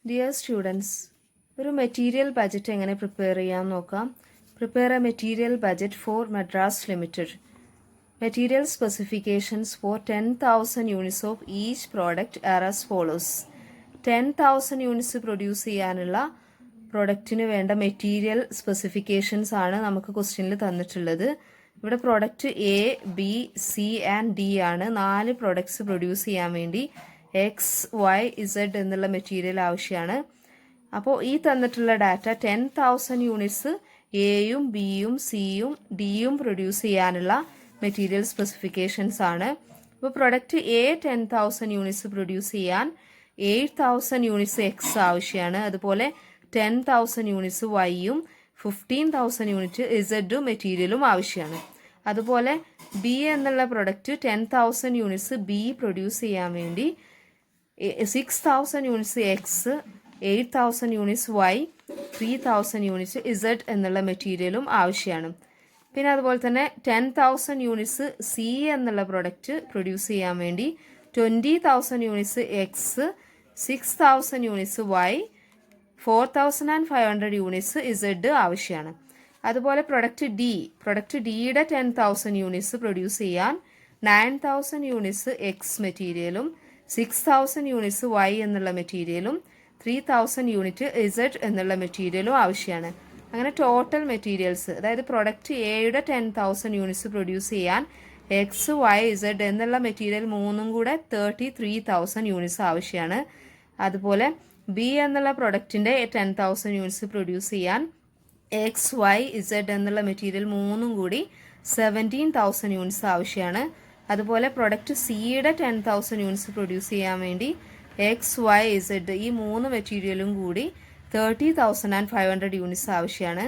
Dear students, ഒരു material budget എങ്ങനെ prepare ചെയ്യാൻ നോക്കാം. Prepare a material budget for Madras limited. Material specifications for 10,000 units of each product are as follows. 10,000 units produce ചെയ്യാനുള്ള പ്രൊഡക്റ്റിന് വേണ്ട material specifications ആണ് നമുക്ക് ക്വസ്റ്റ്യനിൽ തന്നിട്ടുള്ളത്. ഇവിടെ product A, B, C and D ആണ്. 4 പ്രോഡക്ട്സ് പ്രൊഡ്യൂസ് ചെയ്യാൻ വേണ്ടി XYZ എന്നുള്ള മെറ്റീരിയൽ ആവശ്യമാണ്. അപ്പോൾ ഈ തന്നിട്ടുള്ള ഡാറ്റ 10,000 യൂണിറ്റ്സ് എയും ബിയും സിയും ഡിയും പ്രൊഡ്യൂസ് ചെയ്യാനുള്ള മെറ്റീരിയൽ സ്പെസിഫിക്കേഷൻസ് ആണ്. അപ്പോൾ പ്രൊഡക്റ്റ് എ 10,000 യൂണിറ്റ്സ് പ്രൊഡ്യൂസ് ചെയ്യാൻ 8,000 യൂണിറ്റ്സ് എക്സ് ആവശ്യമാണ്. അതുപോലെ 10,000 യൂണിറ്റ്സ് വൈയും 15,000 യൂണിറ്റ് ഇസഡും മെറ്റീരിയലും ആവശ്യമാണ്. അതുപോലെ ബി എന്നുള്ള പ്രൊഡക്റ്റ് 10,000 യൂണിറ്റ്സ് ബി പ്രൊഡ്യൂസ് ചെയ്യാൻ വേണ്ടി 6,000 units X, 8,000 units Y, 3,000 units Z എന്നുള്ള മെറ്റീരിയലും ആവശ്യമാണ്. പിന്നെ അതുപോലെ തന്നെ 10,000 യൂണിറ്റ്സ് സി എന്നുള്ള പ്രൊഡക്റ്റ് പ്രൊഡ്യൂസ് ചെയ്യാൻ വേണ്ടി 20,000 units X, 6,000 units Y, 4,500 units Z ആവശ്യമാണ്. അതുപോലെ പ്രൊഡക്റ്റ് ഡിയുടെ 10,000 യൂണിറ്റ്സ് പ്രൊഡ്യൂസ് ചെയ്യാൻ 9,000 യൂണിറ്റ്സ് എക്സ് മെറ്റീരിയലും 6,000 യൂണിറ്റ്സ് വൈ എന്നുള്ള മെറ്റീരിയലും 3,000 യൂണിറ്റ് ഇസഡ് എന്നുള്ള മെറ്റീരിയലും ആവശ്യമാണ്. അങ്ങനെ ടോട്ടൽ മെറ്റീരിയൽസ്, അതായത് പ്രൊഡക്റ്റ് എയുടെ 10,000 യൂണിറ്റ്സ് പ്രൊഡ്യൂസ് ചെയ്യാൻ എക്സ്, വൈ, ഇസഡ് എന്നുള്ള മെറ്റീരിയൽ മൂന്നും കൂടെ 33,000 യൂണിറ്റ്സ് ആവശ്യമാണ്. അതുപോലെ ബി എന്നുള്ള പ്രൊഡക്റ്റിൻ്റെ 10,000 യൂണിറ്റ്സ് പ്രൊഡ്യൂസ് ചെയ്യാൻ എക്സ്, വൈ, ഇസഡ് എന്നുള്ള മെറ്റീരിയൽ മൂന്നും കൂടി 17,000 യൂണിറ്റ്സ് ആവശ്യമാണ്. അതുപോലെ പ്രൊഡക്റ്റ് സിയുടെ 10,000 യൂണിറ്റ്സ് പ്രൊഡ്യൂസ് ചെയ്യാൻ വേണ്ടി എക്സ്, വൈ, ഇസഡ് ഈ 3 മെറ്റീരിയലും കൂടി 30,500 യൂണിറ്റ്സ് ആവശ്യമാണ്.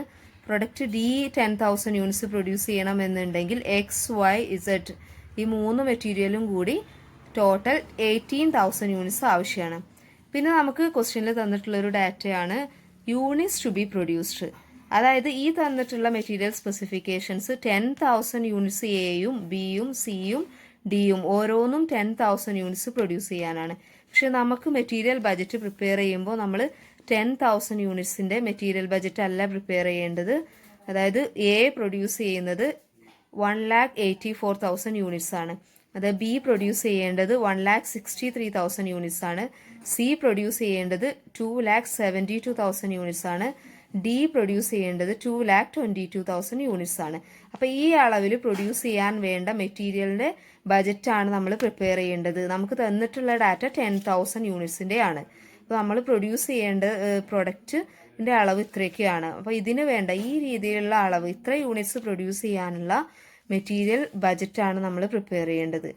പ്രൊഡക്റ്റ് ഡി 10,000 യൂണിറ്റ്സ് പ്രൊഡ്യൂസ് ചെയ്യണമെന്നുണ്ടെങ്കിൽ എക്സ്, വൈ, ഇസഡ് ഈ 3 മെറ്റീരിയലും കൂടി ടോട്ടൽ 18,000 യൂണിറ്റ്സ് ആവശ്യമാണ്. പിന്നെ നമുക്ക് ക്വസ്റ്റ്യനിൽ തന്നിട്ടുള്ളൊരു ഡാറ്റയാണ് യൂണിറ്റ്സ് ടു ബി പ്രൊഡ്യൂസ്ഡ്. അതായത് ഈ തന്നിട്ടുള്ള മെറ്റീരിയൽ സ്പെസിഫിക്കേഷൻസ് 10,000 യൂണിറ്റ്സ് എയും ബിയും സിയും ഡിയും ഓരോന്നും 10,000 യൂണിറ്റ്സ് പ്രൊഡ്യൂസ് ചെയ്യാനാണ്. പക്ഷെ നമുക്ക് മെറ്റീരിയൽ ബജറ്റ് പ്രിപ്പയർ ചെയ്യുമ്പോൾ നമ്മൾ 10,000 യൂണിറ്റ്സിൻ്റെ മെറ്റീരിയൽ ബജറ്റ് അല്ല പ്രിപ്പയർ ചെയ്യേണ്ടത്. അതായത് എ പ്രൊഡ്യൂസ് ചെയ്യുന്നത് 1,84,000 യൂണിറ്റ്സ് ആണ്. അതായത് ബി പ്രൊഡ്യൂസ് ചെയ്യേണ്ടത് 1,63,000 യൂണിറ്റ്സ് ആണ്. സി പ്രൊഡ്യൂസ് ചെയ്യേണ്ടത് 2,72,000 യൂണിറ്റ്സ് ആണ്. ഡി പ്രൊഡ്യൂസ് ചെയ്യേണ്ടത് 2,22,000 യൂണിറ്റ്സ് ആണ്. അപ്പോൾ ഈ അളവിൽ പ്രൊഡ്യൂസ് ചെയ്യാൻ വേണ്ട മെറ്റീരിയലിൻ്റെ ബജറ്റാണ് നമ്മൾ പ്രിപ്പയർ ചെയ്യേണ്ടത്. നമുക്ക് തന്നിട്ടുള്ള ഡാറ്റ 10,000 യൂണിറ്റ്സിൻ്റെ ആണ്. അപ്പോൾ നമ്മൾ പ്രൊഡ്യൂസ് ചെയ്യേണ്ട പ്രൊഡക്റ്റിൻ്റെ അളവ് ഇത്രയൊക്കെയാണ്. അപ്പോൾ ഇതിന് വേണ്ട ഈ രീതിയിലുള്ള അളവ് ഇത്ര യൂണിറ്റ്സ് പ്രൊഡ്യൂസ് ചെയ്യാനുള്ള മെറ്റീരിയൽ ബജറ്റാണ് നമ്മൾ പ്രിപ്പയർ ചെയ്യേണ്ടത്.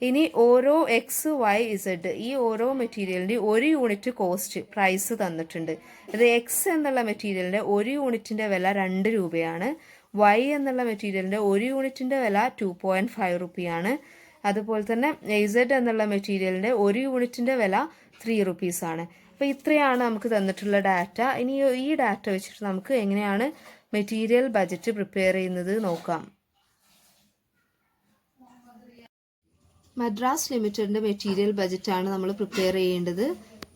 ഇനി ഓരോ എക്സ്, വൈ, ഇസഡ് ഈ ഓരോ മെറ്റീരിയലിൻ്റെ 1 യൂണിറ്റ് കോസ്റ്റ് പ്രൈസ് തന്നിട്ടുണ്ട്. അത് എക്സ് എന്നുള്ള മെറ്റീരിയലിൻ്റെ 1 യൂണിറ്റിൻ്റെ വില 2 രൂപയാണ്. വൈ എന്നുള്ള മെറ്റീരിയലിൻ്റെ 1 യൂണിറ്റിൻ്റെ വില 2.5 റുപ്പിയാണ്. അതുപോലെ തന്നെ ഇസഡ് എന്നുള്ള മെറ്റീരിയലിൻ്റെ 1 യൂണിറ്റിൻ്റെ വില 3 റുപ്പീസാണ്. അപ്പോൾ ഇത്രയാണ് നമുക്ക് തന്നിട്ടുള്ള ഡാറ്റ. ഇനി ഈ ഡാറ്റ വെച്ചിട്ട് നമുക്ക് എങ്ങനെയാണ് മെറ്റീരിയൽ ബജറ്റ് പ്രിപ്പയർ ചെയ്യുന്നത് നോക്കാം. മദ്രാസ് ലിമിറ്റഡിൻ്റെ മെറ്റീരിയൽ ബജറ്റാണ് നമ്മൾ പ്രിപ്പയർ ചെയ്യേണ്ടത്.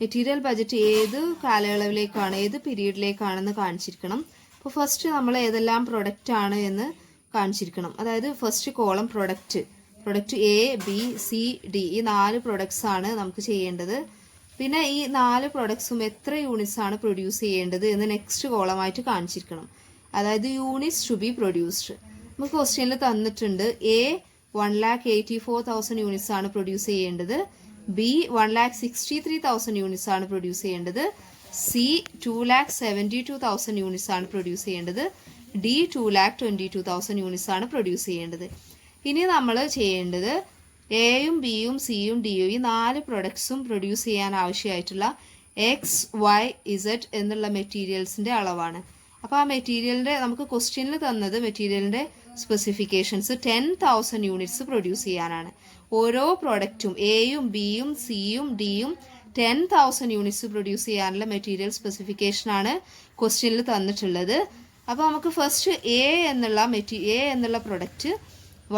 മെറ്റീരിയൽ ബജറ്റ് ഏത് കാലയളവിലേക്കാണ്, ഏത് പീരീഡിലേക്കാണെന്ന് കാണിച്ചിരിക്കണം. അപ്പോൾ ഫസ്റ്റ് നമ്മൾ ഏതെല്ലാം പ്രൊഡക്റ്റ് ആണ് എന്ന് കാണിച്ചിരിക്കണം. അതായത് first column product A, B, C, D ഈ 4 പ്രൊഡക്ട്സ് ആണ് നമുക്ക് ചെയ്യേണ്ടത്. പിന്നെ ഈ 4 പ്രൊഡക്ട്സും എത്ര യൂണിറ്റ്സ് ആണ് പ്രൊഡ്യൂസ് ചെയ്യേണ്ടത് എന്ന് നെക്സ്റ്റ് കോളമായിട്ട് കാണിച്ചിരിക്കണം. അതായത് യൂണിറ്റ്സ് ടു ബി പ്രൊഡ്യൂസ്ഡ്. നമുക്ക് ക്വസ്റ്റ്യനിൽ തന്നിട്ടുണ്ട് എ 1,84,000 യൂണിറ്റ്സ് ആണ് പ്രൊഡ്യൂസ് ചെയ്യേണ്ടത്, ബി 1,63,000 യൂണിറ്റ്സ് ആണ് പ്രൊഡ്യൂസ് ചെയ്യേണ്ടത്, സി 2,72,000 യൂണിറ്റ്സ് ആണ് പ്രൊഡ്യൂസ് ചെയ്യേണ്ടത്, ഡി 2,22,000 യൂണിറ്റ്സ് ആണ് പ്രൊഡ്യൂസ് ചെയ്യേണ്ടത്. ഇനി നമ്മൾ ചെയ്യേണ്ടത് എയും ബിയും സിയും ഡിയും ഈ 4 പ്രൊഡക്ട്സും പ്രൊഡ്യൂസ് ചെയ്യാൻ ആവശ്യമായിട്ടുള്ള എക്സ്, വൈ, ഇസഡ് എന്നുള്ള മെറ്റീരിയൽസിൻ്റെ അളവാണ്. അപ്പോൾ ആ മെറ്റീരിയലിൻ്റെ നമുക്ക് ക്വസ്റ്റ്യനിൽ തന്നത് മെറ്റീരിയലിൻ്റെ സ്പെസിഫിക്കേഷൻസ് 10,000 യൂണിറ്റ്സ് പ്രൊഡ്യൂസ് ചെയ്യാനാണ്. ഓരോ പ്രോഡക്റ്റും എയും ബിയും സിയും ഡിയും 10,000 യൂണിറ്റ്സ് പ്രൊഡ്യൂസ് ചെയ്യാനുള്ള മെറ്റീരിയൽ സ്പെസിഫിക്കേഷനാണ് ക്വസ്റ്റ്യനിൽ തന്നിട്ടുള്ളത്. അപ്പോൾ നമുക്ക് ഫസ്റ്റ് എ എന്നുള്ള പ്രൊഡക്റ്റ്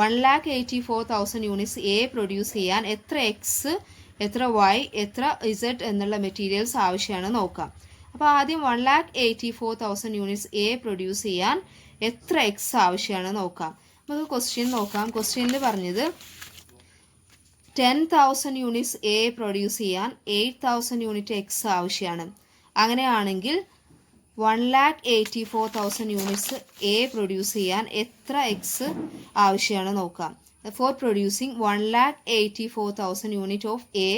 1,84,000 യൂണിറ്റ്സ് എ പ്രൊഡ്യൂസ് ചെയ്യാൻ എത്ര എക്സ്, എത്ര വൈ, എത്ര ഇസഡ് എന്നുള്ള മെറ്റീരിയൽസ് ആവശ്യമാണ് നോക്കാം. അപ്പോൾ ആദ്യം 1,84,000 യൂണിറ്റ്സ് എ പ്രൊഡ്യൂസ് ചെയ്യാൻ എത്ര എക്സ് ആവശ്യമാണ് നോക്കാം. നമുക്ക് ക്വസ്റ്റ്യൻ നോക്കാം. ക്വസ്റ്റ്യനിൽ പറഞ്ഞത് 10,000 യൂണിറ്റ്സ് എ പ്രൊഡ്യൂസ് ചെയ്യാൻ 8,000 യൂണിറ്റ് എക്സ് ആവശ്യമാണ്. അങ്ങനെയാണെങ്കിൽ 1,84,000 യൂണിറ്റ്സ് എ പ്രൊഡ്യൂസ് ചെയ്യാൻ എത്ര എക്സ് ആവശ്യമാണ് നോക്കാം. For producing 1,84,000 unit of A,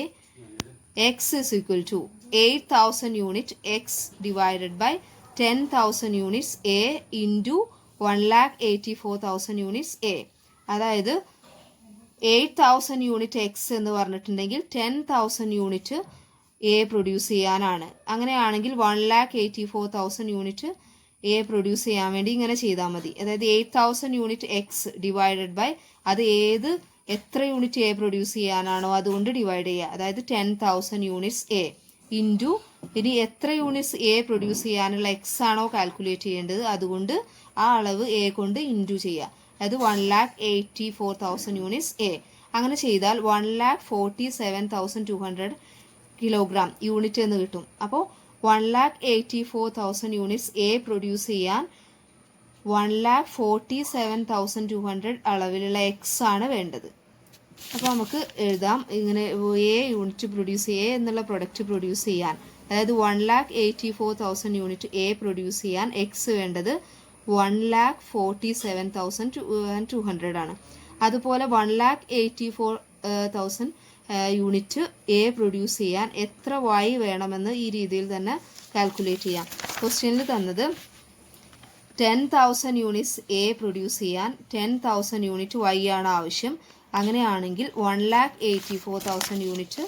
X is equal to 8,000 unit X divided by 10,000 units A into 1,84,000 units A. അതായത് 8,000 യൂണിറ്റ് എക്സ് എന്ന് പറഞ്ഞിട്ടുണ്ടെങ്കിൽ 10,000 യൂണിറ്റ് എ പ്രൊഡ്യൂസ് ചെയ്യാനാണ്. അങ്ങനെയാണെങ്കിൽ 1,84,000 യൂണിറ്റ് എ പ്രൊഡ്യൂസ് ചെയ്യാൻ വേണ്ടി ഇങ്ങനെ ചെയ്താൽ മതി. അതായത് 8,000 യൂണിറ്റ് എക്സ് ഡിവൈഡഡ് ബൈ അത് എത്ര യൂണിറ്റ് എ പ്രൊഡ്യൂസ് ചെയ്യാനാണോ അതുകൊണ്ട് ഡിവൈഡ് ചെയ്യുക. അതായത് 10,000 യൂണിറ്റ്സ് എ ഇൻറ്റു ഇനി എത്ര യൂണിറ്റ്സ് എ പ്രൊഡ്യൂസ് ചെയ്യാനുള്ള എക്സ് ആണോ കാൽക്കുലേറ്റ് ചെയ്യേണ്ടത് അതുകൊണ്ട് ആ അളവ് എ കൊണ്ട് ഇൻറ്റു ചെയ്യുക. അതായത് 1,84,000 യൂണിറ്റ്സ് എ. അങ്ങനെ ചെയ്താൽ 1,47,200 കിലോഗ്രാം യൂണിറ്റ് എന്ന് കിട്ടും. അപ്പോൾ 1,84,000 യൂണിറ്റ്സ് എ പ്രൊഡ്യൂസ് ചെയ്യാൻ 1,47,200 അളവിലുള്ള എക്സ് ആണ് വേണ്ടത്. അപ്പോൾ നമുക്ക് എഴുതാം ഇങ്ങനെ എ യൂണിറ്റ് പ്രൊഡ്യൂസ് എ എന്നുള്ള പ്രൊഡക്റ്റ് പ്രൊഡ്യൂസ് ചെയ്യാൻ, അതായത് 1,84,000 യൂണിറ്റ് എ പ്രൊഡ്യൂസ് ചെയ്യാൻ എക്സ് വേണ്ടത് 1,47,200 ആണ്. അതുപോലെ 1,84,000 യൂണിറ്റ് എ പ്രൊഡ്യൂസ് ചെയ്യാൻ എത്ര വൈ വേണമെന്ന് ഈ രീതിയിൽ തന്നെ കാൽക്കുലേറ്റ് ചെയ്യാം. ക്വസ്റ്റ്യനിൽ തന്നത് 10,000 യൂണിറ്റ്സ് എ പ്രൊഡ്യൂസ് ചെയ്യാൻ 10,000 യൂണിറ്റ് വൈ ആണ് ആവശ്യം. അങ്ങനെയാണെങ്കിൽ 1,84,000 യൂണിറ്റ്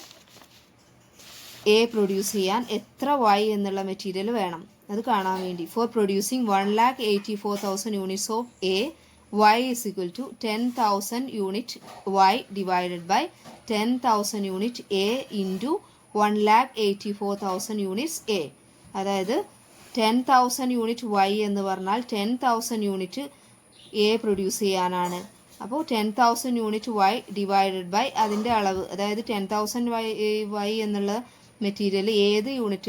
എ പ്രൊഡ്യൂസ് ചെയ്യാൻ എത്ര വൈ എന്നുള്ള മെറ്റീരിയൽ വേണം അത് കാണാൻ വേണ്ടി. Four producing 1,84,000 units of A, y is equal to 10,000 unit y divided by 10,000 unit a into 1,84,000 units a. അതായത് 10,000 യൂണിറ്റ് y എന്ന് പറഞ്ഞാൽ 10,000 യൂണിറ്റ് എ പ്രൊഡ്യൂസ് ചെയ്യാനാണ്. അപ്പോൾ 10,000 യൂണിറ്റ് y ഡിവൈഡഡ് ബൈ അതിൻ്റെ അളവ്, അതായത് 10,000 y എന്നുള്ള മെറ്റീരിയൽ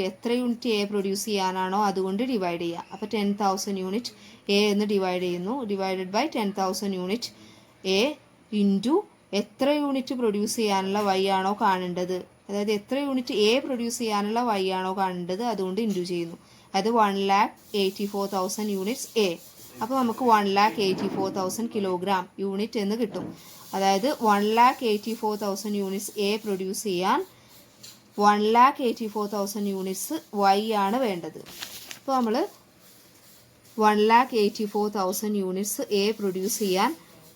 എത്ര യൂണിറ്റ് എ പ്രൊഡ്യൂസ് ചെയ്യാനാണോ അതുകൊണ്ട് ഡിവൈഡ് ചെയ്യുക. അപ്പോൾ 10,000 യൂണിറ്റ് എ എന്ന് ഡിവൈഡ് ചെയ്യുന്നു. Divided by 10,000 unit A into എത്ര യൂണിറ്റ് പ്രൊഡ്യൂസ് ചെയ്യാനുള്ള വൈ ആണോ കാണേണ്ടത്, അതായത് എത്ര യൂണിറ്റ് എ പ്രൊഡ്യൂസ് ചെയ്യാനുള്ള വൈ ആണോ കാണേണ്ടത് അതുകൊണ്ട് ഇൻറ്റു ചെയ്യുന്നു. അത് 1,84,000 യൂണിറ്റ്സ് എ. അപ്പോൾ നമുക്ക് 1,84,000 കിലോഗ്രാം യൂണിറ്റ് എന്ന് കിട്ടും. അതായത് 1,84,000 യൂണിറ്റ്സ് എ പ്രൊഡ്യൂസ് ചെയ്യാൻ 1,84,000 യൂണിറ്റ്സ് വൈ ആണ് വേണ്ടത്. അപ്പോൾ നമ്മൾ 1,84,000 യൂണിറ്റ്സ് എ പ്രൊഡ്യൂസ് ചെയ്യാൻ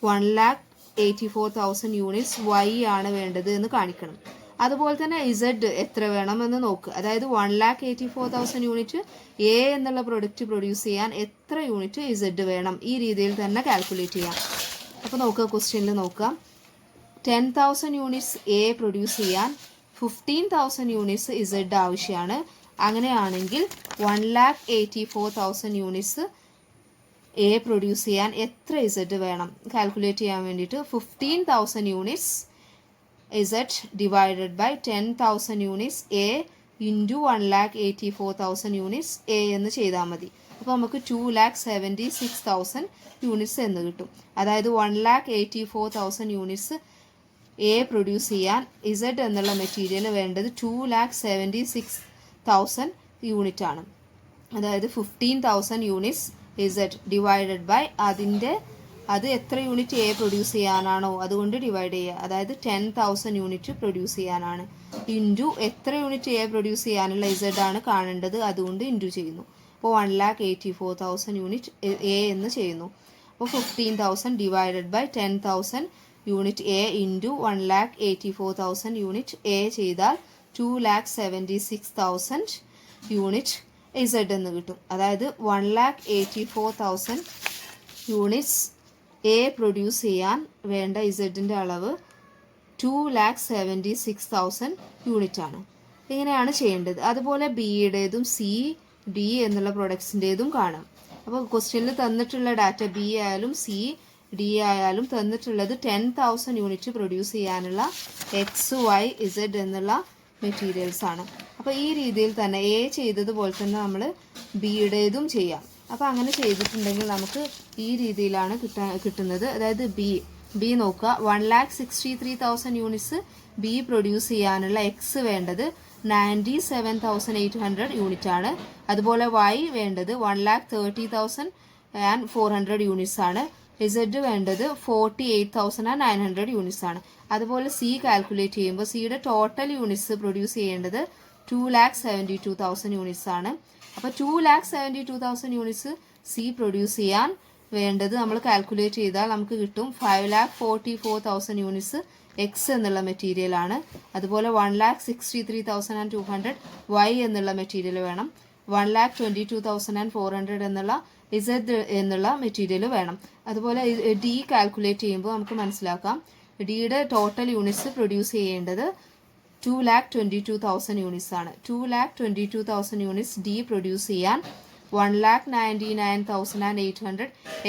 1,84,000 യൂണിറ്റ്സ് വൈ ആണ് വേണ്ടത് എന്ന് കാണിക്കണം. അതുപോലെ തന്നെ ഇസഡ് എത്ര വേണമെന്ന് നോക്കുക. അതായത് 1,84,000 യൂണിറ്റ് എ എന്നുള്ള പ്രൊഡക്റ്റ് പ്രൊഡ്യൂസ് ചെയ്യാൻ എത്ര യൂണിറ്റ് ഇസഡ് വേണം, ഈ രീതിയിൽ തന്നെ കാൽക്കുലേറ്റ് ചെയ്യാം. അപ്പോൾ നോക്കുക, ക്വസ്റ്റ്യനിൽ നോക്കാം. 10,000 യൂണിറ്റ്സ് എ പ്രൊഡ്യൂസ് ചെയ്യാൻ 15,000 യൂണിറ്റ്സ് ഇസഡ് ആവശ്യമാണ്. അങ്ങനെയാണെങ്കിൽ 1,84,000 യൂണിറ്റ്സ് എ പ്രൊഡ്യൂസ് ചെയ്യാൻ എത്ര ഇസഡ് വേണം കാൽക്കുലേറ്റ് ചെയ്യാൻ വേണ്ടിയിട്ട് 15,000 units Z divided by 10,000 units A into 1,84,000 units A എന്ന് ചെയ്താൽ മതി. അപ്പോൾ നമുക്ക് 2,76,000 യൂണിറ്റ്സ് എന്ന് കിട്ടും. അതായത് 1,84,000 യൂണിറ്റ്സ് എ പ്രൊഡ്യൂസ് ചെയ്യാൻ ഇസഡ് എന്നുള്ള മെറ്റീരിയൽ വേണ്ടത് 2,76,000 യൂണിറ്റ് ആണ്. അതായത് 15,000 യൂണിറ്റ്സ് ഇസഡ് ഡിവൈഡഡ് ബൈ അത് എത്ര യൂണിറ്റ് എ പ്രൊഡ്യൂസ് ചെയ്യാനാണോ അതുകൊണ്ട് ഡിവൈഡ് ചെയ്യുക. അതായത് 10,000 യൂണിറ്റ് പ്രൊഡ്യൂസ് ചെയ്യാനാണ്. ഇൻറ്റു എത്ര യൂണിറ്റ് എ പ്രൊഡ്യൂസ് ചെയ്യാനുള്ള ഇസഡ് ആണ് കാണേണ്ടത് അതുകൊണ്ട് ഇൻറ്റു ചെയ്യുന്നു. അപ്പോൾ 1,84,000 യൂണിറ്റ് എ എന്ന് ചെയ്യുന്നു. അപ്പോൾ 15,000 divided by 10,000 unit A into 1,84,000 unit A ചെയ്താൽ 2,76,000 യൂണിറ്റ് ഇസഡ് എന്ന് കിട്ടും. അതായത് 1,84,000 യൂണിറ്റ്സ് എ പ്രൊഡ്യൂസ് ചെയ്യാൻ വേണ്ട ഇസഡിൻ്റെ അളവ് 2,76,000 യൂണിറ്റ് ആണ്. ഇങ്ങനെയാണ് ചെയ്യേണ്ടത്. അതുപോലെ ബിയുടേതും സി, ഡി എന്നുള്ള പ്രൊഡക്ട്സിൻ്റേതും കാണാം. അപ്പോൾ ക്വസ്റ്റ്യനിൽ തന്നിട്ടുള്ള ഡാറ്റ ബി ആയാലും സി ഡി ആയാലും തന്നിട്ടുള്ളത് 10,000 യൂണിറ്റ് പ്രൊഡ്യൂസ് ചെയ്യാനുള്ള എക്സ് വൈ ഇസഡ് എന്നുള്ള മെറ്റീരിയൽസ് ആണ്. അപ്പോൾ ഈ രീതിയിൽ തന്നെ എ ചെയ്തതുപോലെ തന്നെ നമ്മൾ ബിയുടേതും ചെയ്യാം. അപ്പോൾ അങ്ങനെ ചെയ്തിട്ടുണ്ടെങ്കിൽ നമുക്ക് ഈ രീതിയിലാണ് കിട്ടുന്നത്. അതായത് ബി നോക്കുക, 1,63,000 യൂണിറ്റ്സ് ബി പ്രൊഡ്യൂസ് ചെയ്യാനുള്ള എക്സ് വേണ്ടത് 97,800 യൂണിറ്റ് ആണ്. അതുപോലെ വൈ വേണ്ടത് 1,30,400 യൂണിറ്റ്സ് ആണ്. ഇസഡ് വേണ്ടത് 48,900 യൂണിറ്റ്സ് ആണ്. അതുപോലെ സി കാൽക്കുലേറ്റ് ചെയ്യുമ്പോൾ സിയുടെ ടോട്ടൽ യൂണിറ്റ്സ് പ്രൊഡ്യൂസ് ചെയ്യേണ്ടത് 2,72,000 യൂണിറ്റ്സ് ആണ്. അപ്പോൾ 2,72,000 യൂണിറ്റ്സ് സി പ്രൊഡ്യൂസ് ചെയ്യാൻ വേണ്ടത് നമ്മൾ കാൽക്കുലേറ്റ് ചെയ്താൽ നമുക്ക് കിട്ടും 5,44,000 യൂണിറ്റ്സ് എക്സ് എന്നുള്ള മെറ്റീരിയൽ ആണ്. അതുപോലെ 1,63,200 വൈ എന്നുള്ള മെറ്റീരിയൽ വേണം. 1,22,400 എന്നുള്ള ഇസഡ് എന്നുള്ള മെറ്റീരിയൽ വേണം. അതുപോലെ ഡി കാൽക്കുലേറ്റ് ചെയ്യുമ്പോൾ നമുക്ക് മനസ്സിലാക്കാം ഡിയുടെ ടോട്ടൽ യൂണിറ്റ്സ് പ്രൊഡ്യൂസ് ചെയ്യേണ്ടത് 2,22,000 യൂണിറ്റ്സ് ആണ്. 2,22,000 യൂണിറ്റ്സ് ഡി പ്രൊഡ്യൂസ് ചെയ്യാൻ 1,99,800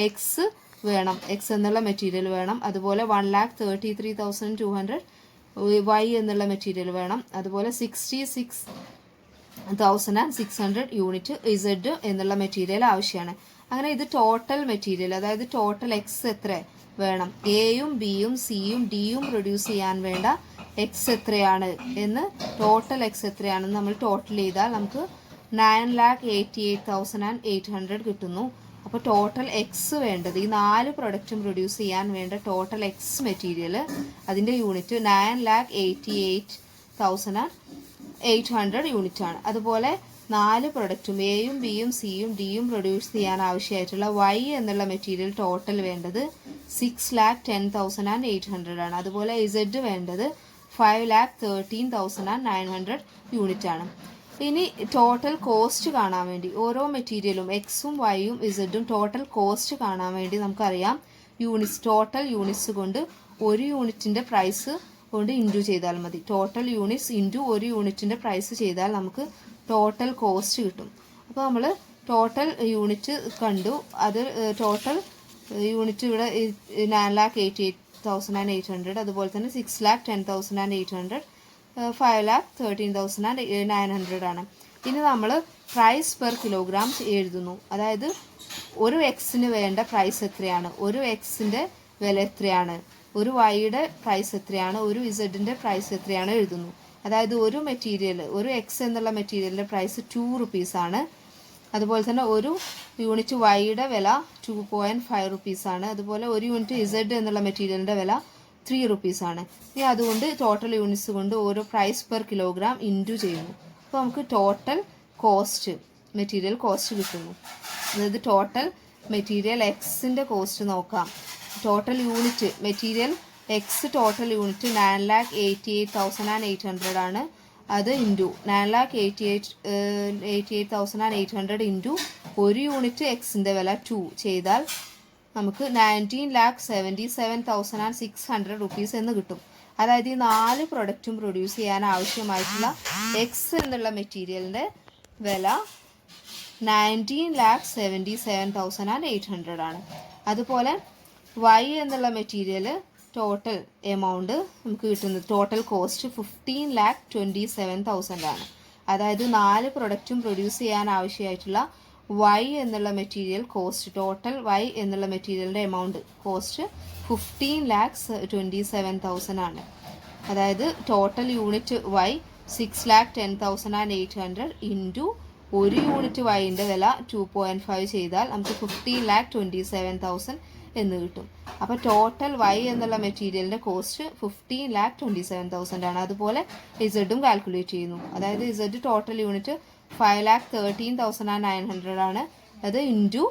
എക്സ് വേണം, എക്സ് എന്നുള്ള മെറ്റീരിയൽ വേണം. അതുപോലെ 1,33,200 വൈ എന്നുള്ള മെറ്റീരിയൽ വേണം. അതുപോലെ 66,600 യൂണിറ്റ് ഇസഡ് എന്നുള്ള മെറ്റീരിയൽ ആവശ്യമാണ്. അങ്ങനെ ഇത് ടോട്ടൽ മെറ്റീരിയൽ, അതായത് ടോട്ടൽ എക്സ് എത്ര വേണം, എയും ബിയും സിയും ഡിയും പ്രൊഡ്യൂസ് ചെയ്യാൻ വേണ്ട എക്സ് എത്രയാണ് എന്ന്, ടോട്ടൽ എക്സ് എത്രയാണെന്ന് നമ്മൾ ടോട്ടൽ ചെയ്താൽ നമുക്ക് 9,88,800 കിട്ടുന്നു. അപ്പോൾ ടോട്ടൽ എക്സ് വേണ്ടത് ഈ 4 പ്രൊഡക്റ്റും പ്രൊഡ്യൂസ് ചെയ്യാൻ വേണ്ട ടോട്ടൽ എക്സ് മെറ്റീരിയൽ അതിൻ്റെ യൂണിറ്റ് 9,88,800 യൂണിറ്റ് ആണ്. അതുപോലെ 4 പ്രൊഡക്റ്റും എയും ബിയും സിയും ഡിയും പ്രൊഡ്യൂസ് ചെയ്യാൻ ആവശ്യമായിട്ടുള്ള വൈ എന്നുള്ള മെറ്റീരിയൽ ടോട്ടൽ വേണ്ടത് 6,10,800 ആണ്. അതുപോലെ ഇസഡ് വേണ്ടത് 5,13,900 യൂണിറ്റ് ആണ്. ഇനി ടോട്ടൽ കോസ്റ്റ് കാണാൻ വേണ്ടി ഓരോ മെറ്റീരിയലും എക്സും വൈയും ഇസഡും ടോട്ടൽ കോസ്റ്റ് കാണാൻ വേണ്ടി നമുക്കറിയാം യൂണിറ്റ്സ്, ടോട്ടൽ യൂണിറ്റ്സ് കൊണ്ട് ഒരു യൂണിറ്റിൻ്റെ പ്രൈസ് കൊണ്ട് ഇൻറ്റു ചെയ്താൽ മതി. ടോട്ടൽ യൂണിറ്റ്സ് ഇൻറ്റു ഒരു യൂണിറ്റിൻ്റെ പ്രൈസ് ചെയ്താൽ നമുക്ക് ടോട്ടൽ കോസ്റ്റ് കിട്ടും. അപ്പോൾ നമ്മൾ ടോട്ടൽ യൂണിറ്റ് കണ്ടു, അത് ടോട്ടൽ യൂണിറ്റ് ഇവിടെ 9,88,800, അതുപോലെ തന്നെ 6,10,800, 5,13,900 ആണ്. ഇനി നമ്മൾ പ്രൈസ് പെർ കിലോഗ്രാം എഴുതുന്നു. അതായത് ഒരു എക്സിന് വേണ്ട പ്രൈസ് എത്രയാണ്, ഒരു എക്സിൻ്റെ വില എത്രയാണ്, ഒരു വൈയുടെ പ്രൈസ് എത്രയാണ്, ഒരു ഇസഡിൻ്റെ പ്രൈസ് എത്രയാണ് എഴുതുന്നു. അതായത് ഒരു മെറ്റീരിയൽ, ഒരു എക്സ് എന്നുള്ള മെറ്റീരിയലിൻ്റെ പ്രൈസ് 2 റുപ്പീസാണ്. അതുപോലെ തന്നെ ഒരു യൂണിറ്റ് വൈയുടെ വില 2.5 റുപ്പീസാണ്. അതുപോലെ ഒരു യൂണിറ്റ് ഇസഡ് എന്നുള്ള മെറ്റീരിയലിൻ്റെ വില 3 റുപ്പീസാണ്. ഇനി അതുകൊണ്ട് ടോട്ടൽ യൂണിറ്റ്സ് കൊണ്ട് ഓരോ പ്രൈസ് പെർ കിലോഗ്രാം ഇൻറ്റു ചെയ്യുന്നു. അപ്പോൾ നമുക്ക് ടോട്ടൽ കോസ്റ്റ്, മെറ്റീരിയൽ കോസ്റ്റ് കിട്ടുന്നു. അതായത് ടോട്ടൽ മെറ്റീരിയൽ എക്സിൻ്റെ കോസ്റ്റ് നോക്കാം. Total unit material X total unit 9,88,800 ആണ്. അത് ഇൻറ്റു 9,88,800 ഇൻറ്റു ഒരു യൂണിറ്റ് എക്സിൻ്റെ വില 2 ചെയ്താൽ നമുക്ക് 19,77,600 റുപ്പീസ് എന്ന് കിട്ടും. അതായത് ഈ 4 പ്രൊഡക്റ്റും പ്രൊഡ്യൂസ് ചെയ്യാൻ ആവശ്യമായിട്ടുള്ള എക്സ് എന്നുള്ള മെറ്റീരിയലിൻ്റെ വില 19,77,800 ആണ്. അതുപോലെ വൈ എന്നുള്ള മെറ്റീരിയൽ ടോട്ടൽ എമൗണ്ട് നമുക്ക് കിട്ടുന്നത് ടോട്ടൽ കോസ്റ്റ് 15,27,000 ആണ്. അതായത് 4 പ്രൊഡക്റ്റും പ്രൊഡ്യൂസ് ചെയ്യാൻ ആവശ്യമായിട്ടുള്ള വൈ എന്നുള്ള മെറ്റീരിയൽ കോസ്റ്റ്, ടോട്ടൽ വൈ എന്നുള്ള മെറ്റീരിയലിൻ്റെ എമൗണ്ട് കോസ്റ്റ് 15,27,000 ആണ്. അതായത് ടോട്ടൽ യൂണിറ്റ് വൈ 6,10,800 ഇൻറ്റു ഒരു യൂണിറ്റ് വൈൻ്റെ വില 2.5 ചെയ്താൽ നമുക്ക് 15,27,000 എന്ന് കിട്ടും. അപ്പോൾ ടോട്ടൽ വൈ എന്നുള്ള മെറ്റീരിയലിൻ്റെ കോസ്റ്റ് 15,27,000 ആണ്. അതുപോലെ ഇസഡും കാൽക്കുലേറ്റ് ചെയ്യുന്നു. അതായത് ഇസഡ് ടോട്ടൽ യൂണിറ്റ് 5,13,900 ആണ്. അത് ഇൻറ്റു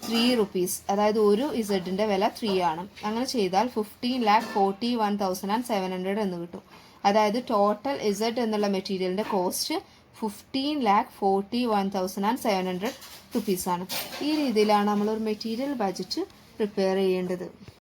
3 റുപ്പീസ്, അതായത് ഒരു ഇസഡിൻ്റെ വില 3 ആണ്. അങ്ങനെ ചെയ്താൽ 15,41,700 എന്ന് കിട്ടും. അതായത് ടോട്ടൽ ഇസഡ് എന്നുള്ള മെറ്റീരിയലിൻ്റെ കോസ്റ്റ് 15,41,700 റുപ്പീസാണ്. ഈ രീതിയിലാണ് നമ്മളൊരു മെറ്റീരിയൽ ബഡ്ജറ്റ് പ്രിപ്പയർ ചെയ്യേണ്ടത്.